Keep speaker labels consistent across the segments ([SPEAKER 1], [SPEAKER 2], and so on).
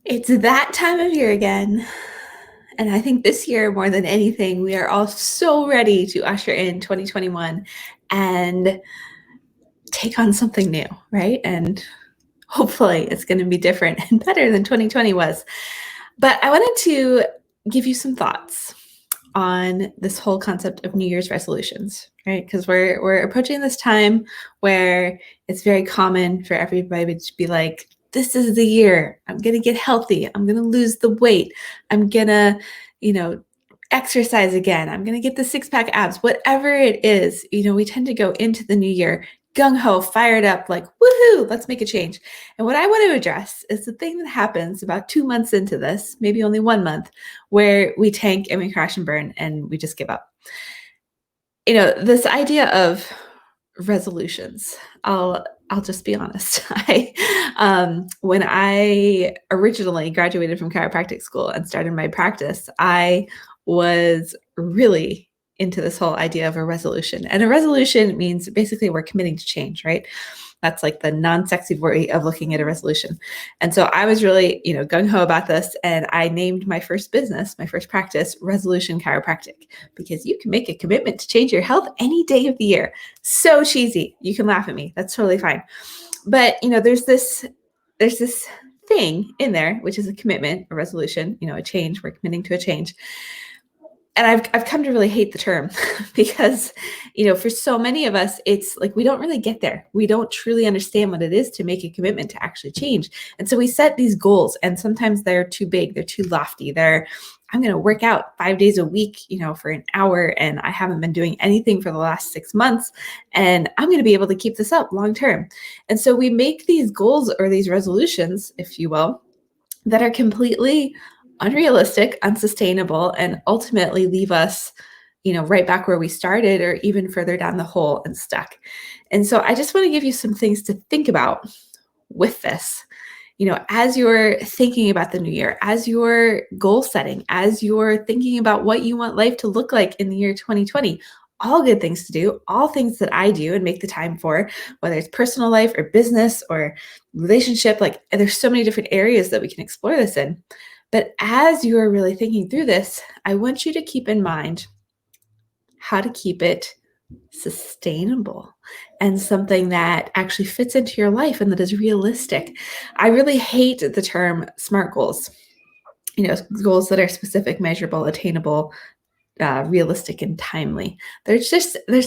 [SPEAKER 1] It's that time of year again. And I think this year, more than anything, we are all so ready to usher in 2021 and take on something new, right? And hopefully it's going to be different and better than 2020 was. But I wanted to give you some thoughts on this whole concept of New Year's resolutions, right? Because we're approaching this time where it's very common for everybody to be like, this is the year. I'm gonna get healthy. I'm gonna lose the weight. I'm gonna, you know, exercise again. I'm gonna get the six-pack abs. Whatever it is, we tend to go into the new year gung-ho, fired up, like, woohoo, let's make a change. And what I want to address is the thing that happens about 2 months into this, maybe only 1 month, where we tank and we crash and burn and we just give up. This idea of resolutions, I'll just be honest. When I originally graduated from chiropractic school and started my practice, I was really into this whole idea of a resolution. And a resolution means basically we're committing to change, right? That's like the non-sexy way of looking at a resolution. And so I was really, gung-ho about this. And I named my first business, my first practice, Resolution Chiropractic, because you can make a commitment to change your health any day of the year. So cheesy. You can laugh at me. That's totally fine. But, there's this thing in there, which is a commitment, a resolution, a change. We're committing to a change. And I've come to really hate the term because, for so many of us, it's like we don't really get there. We don't truly understand what it is to make a commitment to actually change. And so we set these goals, and sometimes they're too big, they're too lofty. I'm going to work out 5 days a week, for an hour, and I haven't been doing anything for the last 6 months, and I'm going to be able to keep this up long term. And so we make these goals or these resolutions, if you will, that are completely unrealistic, unsustainable, and ultimately leave us, right back where we started or even further down the hole and stuck. And so I just want to give you some things to think about with this. As you're thinking about the new year, as you're goal setting, as you're thinking about what you want life to look like in the year 2020, all good things to do, all things that I do and make the time for, whether it's personal life or business or relationship, like there's so many different areas that we can explore this in. But as you are really thinking through this, I want you to keep in mind how to keep it sustainable and something that actually fits into your life and that is realistic. I really hate the term SMART goals, goals that are specific, measurable, attainable, realistic, and timely. There's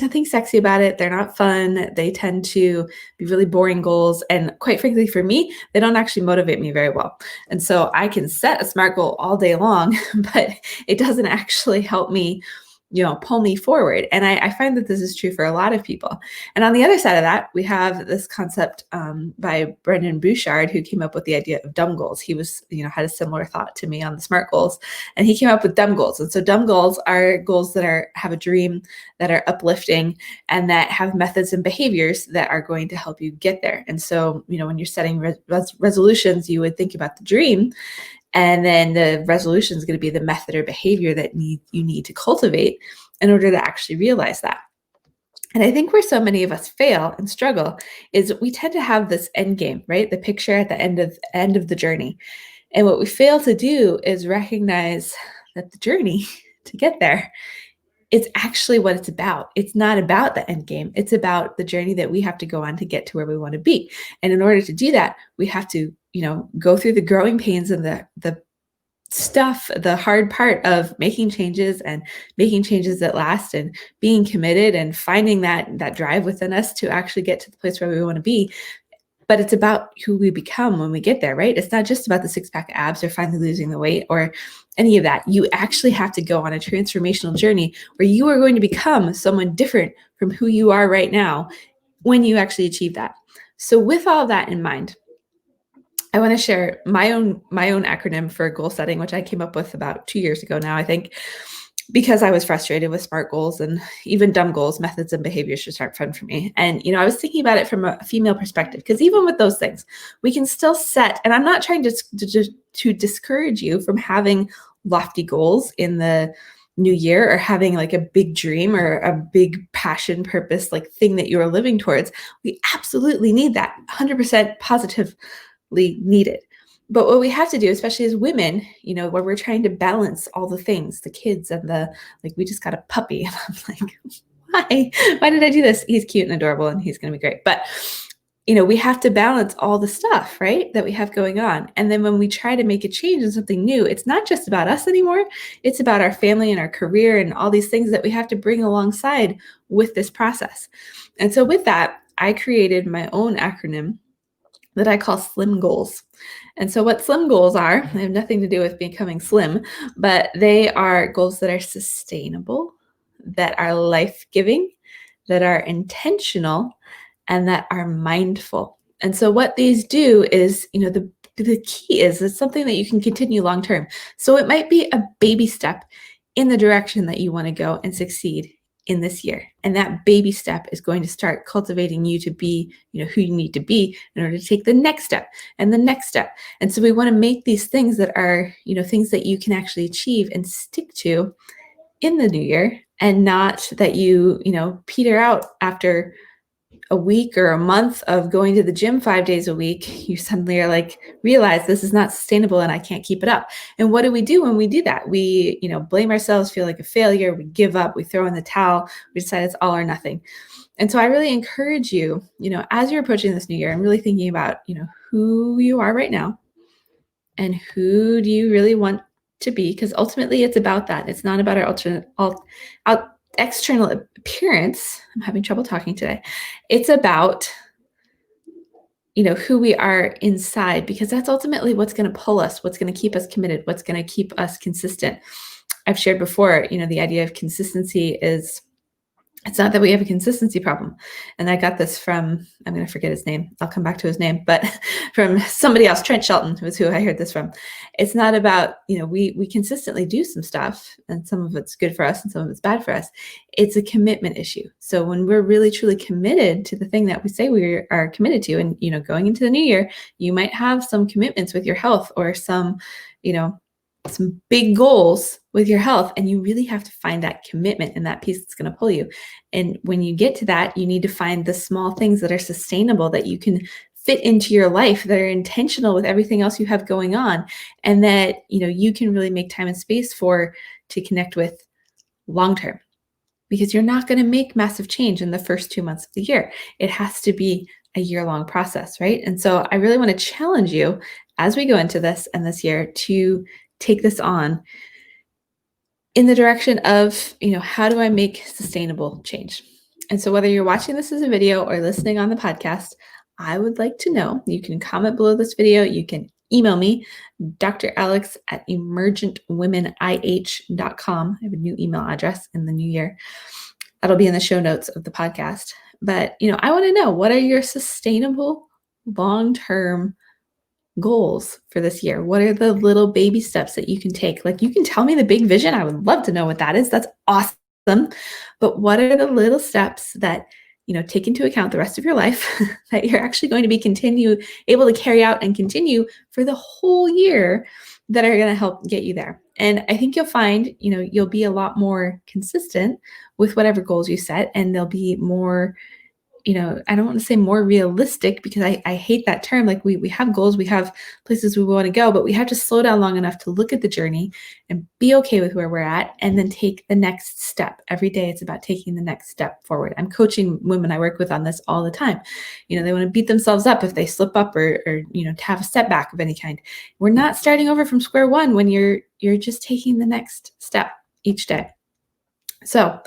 [SPEAKER 1] nothing sexy about it. They're not fun. They tend to be really boring goals. And quite frankly, for me, they don't actually motivate me very well. And so I can set a SMART goal all day long, but it doesn't actually help me pull me forward. And I find that this is true for a lot of people. And on the other side of that, we have this concept by Brendon Burchard, who came up with the idea of dumb goals. He was, had a similar thought to me on the SMART goals, and he came up with dumb goals. And so dumb goals are goals that have a dream, that are uplifting, and that have methods and behaviors that are going to help you get there. And so, when you're setting resolutions, you would think about the dream. And then the resolution is going to be the method or behavior that you need to cultivate in order to actually realize that. And I think where so many of us fail and struggle is we tend to have this end game, right? The picture at the end of the journey. And what we fail to do is recognize that the journey to get there, it's actually what it's about. It's not about the end game. It's about the journey that we have to go on to get to where we want to be. And in order to do that, we have to, go through the growing pains and the stuff, the hard part of making changes and making changes that last and being committed and finding that drive within us to actually get to the place where we want to be. But it's about who we become when we get there, right? It's not just about the six-pack abs or finally losing the weight or any of that. You actually have to go on a transformational journey where you are going to become someone different from who you are right now when you actually achieve that. So with all that in mind, I want to share my own acronym for goal setting, which I came up with about 2 years ago now, I think, because I was frustrated with SMART goals and even dumb goals. Methods and behaviors just aren't fun for me. And, I was thinking about it from a female perspective, because even with those things, we can still set, and I'm not trying to discourage you from having lofty goals in the new year or having like a big dream or a big passion, purpose, like thing that you are living towards. We absolutely need that, 100% positively needed. But what we have to do, especially as women, where we're trying to balance all the things, the kids and we just got a puppy. And I'm like, why did I do this? He's cute and adorable and he's going to be great. But, we have to balance all the stuff, right, that we have going on. And then when we try to make a change in something new, it's not just about us anymore. It's about our family and our career and all these things that we have to bring alongside with this process. And so with that, I created my own acronym that I call SLIM goals. And so what SLIM goals are, they have nothing to do with becoming slim, but they are goals that are sustainable, that are life-giving, that are intentional, and that are mindful. And so what these do is, the key is it's something that you can continue long term. So it might be a baby step in the direction that you want to go and succeed in this year. And that baby step is going to start cultivating you to be, who you need to be in order to take the next step and the next step. And so we want to make these things that are, things that you can actually achieve and stick to in the new year, and not that you peter out after a week or a month of going to the gym 5 days a week. You suddenly are like, realize this is not sustainable and I can't keep it up. And what do we do when we do that? We, blame ourselves, feel like a failure. We give up, we throw in the towel, we decide it's all or nothing. And so I really encourage you, as you're approaching this new year, I'm really thinking about, who you are right now and who do you really want to be? Because ultimately it's about that. It's not about our external appearance. I'm having trouble talking today. It's about, who we are inside, because that's ultimately what's going to pull us, what's going to keep us committed, what's going to keep us consistent. I've shared before, the idea of consistency is, it's not that we have a consistency problem. And I got this from, I'm going to forget his name. I'll come back to his name, but from somebody else, Trent Shelton was who I heard this from. It's not about, we consistently do some stuff and some of it's good for us and some of it's bad for us. It's a commitment issue. So when we're really truly committed to the thing that we say we are committed to, and, going into the new year, you might have some commitments with your health or some big goals with your health, and you really have to find that commitment and that piece that's going to pull you. And when you get to that, you need to find the small things that are sustainable, that you can fit into your life, that are intentional with everything else you have going on, and that, you can really make time and space to connect with long term. Because you're not going to make massive change in the first 2 months of the year. It has to be a year-long process, right? And so I really want to challenge you as we go into this and this year to take this on in the direction of, how do I make sustainable change? And so whether you're watching this as a video or listening on the podcast, I would like to know. You can comment below this video. You can email me, Dr. Alex at emergentwomenih.com. I have a new email address in the new year. That'll be in the show notes of the podcast. But, I want to know, what are your sustainable long-term goals for this year? What are the little baby steps that you can take? Like, you can tell me the big vision. I would love to know what that is. That's awesome. But what are the little steps that, take into account the rest of your life that you're actually going to be able to carry out and continue for the whole year, that are going to help get you there? And I think you'll find, you'll be a lot more consistent with whatever goals you set, and they'll be more, I don't want to say more realistic, because I hate that term. Like, we have goals, we have places we want to go, but we have to slow down long enough to look at the journey and be okay with where we're at, and then take the next step. Every day it's about taking the next step forward. I'm coaching women I work with on this all the time. They want to beat themselves up if they slip up or to have a setback of any kind. We're not starting over from square one when you're just taking the next step each day. So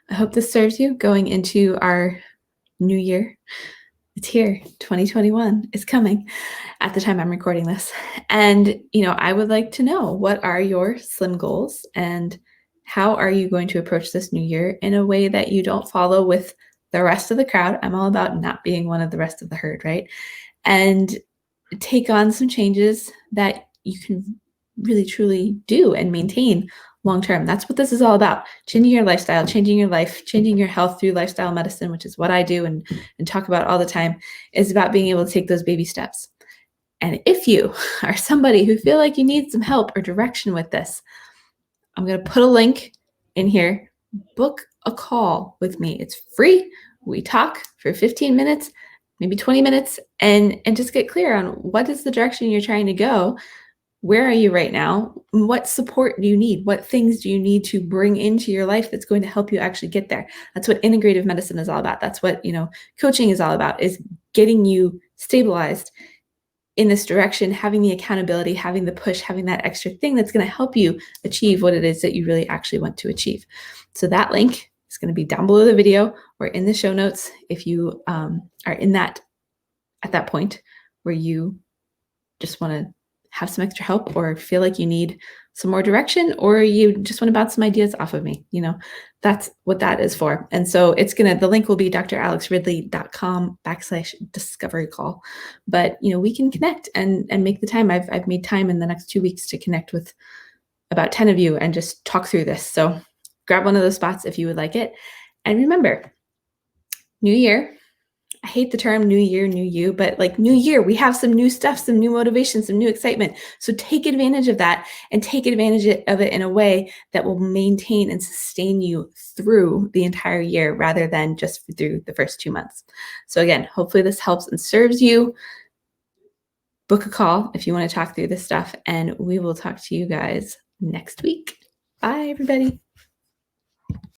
[SPEAKER 1] I hope this serves you going into our new year. It's here. 2021 is coming at the time I'm recording this. And, I would like to know, what are your SLIM goals, and how are you going to approach this new year in a way that you don't follow with the rest of the crowd? I'm all about not being one of the rest of the herd, right? And take on some changes that you can really truly do and maintain long-term. That's what this is all about. Changing your lifestyle, changing your life, changing your health through lifestyle medicine, which is what I do and talk about all the time, is about being able to take those baby steps. And if you are somebody who feel like you need some help or direction with this, I'm going to put a link in here. Book a call with me. It's free. We talk for 15 minutes maybe 20 minutes, and just get clear on what is the direction you're trying to go. Where are you right now? What support do you need? What things do you need to bring into your life that's going to help you actually get there? That's what integrative medicine is all about. That's what, coaching is all about, is getting you stabilized in this direction, having the accountability, having the push, having that extra thing that's going to help you achieve what it is that you really actually want to achieve. So that link is going to be down below the video or in the show notes if you are in that at that point where you just want to have some extra help or feel like you need some more direction, or you just want to bounce some ideas off of me. That's what that is for. And so the link will be dralexridley.com/discovery call. But, we can connect and make the time. I've made time in the next 2 weeks to connect with about 10 of you and just talk through this. So grab one of those spots if you would like it. And remember, new year. I hate the term new year, new you, but like new year, we have some new stuff, some new motivation, some new excitement. So take advantage of that and take advantage of it in a way that will maintain and sustain you through the entire year rather than just through the first 2 months. So again, hopefully this helps and serves you. Book a call if you want to talk through this stuff, and we will talk to you guys next week. Bye, everybody.